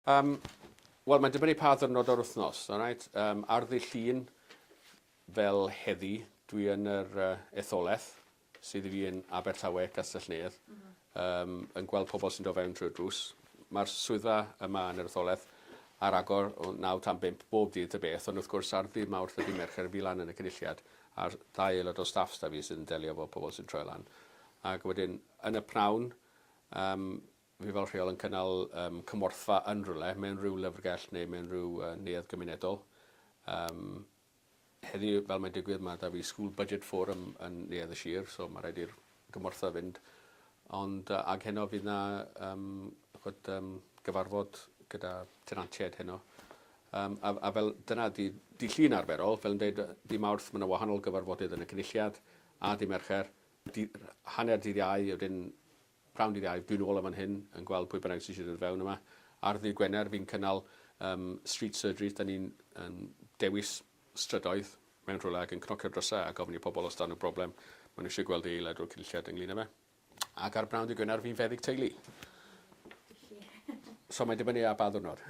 Wel, mae'n dibynnu pa ddwrnod o'r wythnos. Right? Ar ddi llun fel heddi, dwi yn yr etholaeth sydd i fi yn Abertawe, Castell Nedd, yn gweld pobl sy'n dod fewn trwy'r drws. Mae'r swyddfa yma yn yr etholaeth ar agor o 9 tan 5 bob dydd y beth, ond wrth gwrs ar ddydd Mawrth a dydd Mercher fi lan yn y cynulliad, a'r 2 aelod o staff sta fi sy'n delio efo pobl sy'n troi lan. Ac wedyn, yn y pnawn, fi fel rheol yn cynnal cymorthfa yn rhywle, mewn rhyw lyfrgell neu mewn rhyw neuadd gymunedol. Heddi, fel mae'n digwydd, mae da fi School Budget Forum yn neuadd y sir, so mae rhaid i'r gymorthfa fynd. Ond ag heno fydd yna gyfarfod gyda tenantiaid heno. A fel dyna di llun arferol, fel yn dweud, di Mawrth, mae yna wahanol gyfarfodydd yn y cynulliad, a di Mercher, hanner dydd Iau, wedyn prawn dydd Iau, dwi'n ôl am fan hyn, yn gweld pwy bynnag sydd eisiau dod fewn yma. Ar ddydd Gwener, fi'n cynnal street surgery, da ni'n dewis strydoedd mewn rhywle ac yn cnocio drosau a gofyn i pobl os dan nhw broblem. Maen nhw eisiau gweld ei aelod o'r cynulliad ynglyn â fe. Ac ar brawn dydd Gwener, fi'n feddyg teulu. So mae'n dibynnu ar ba ddwrnod.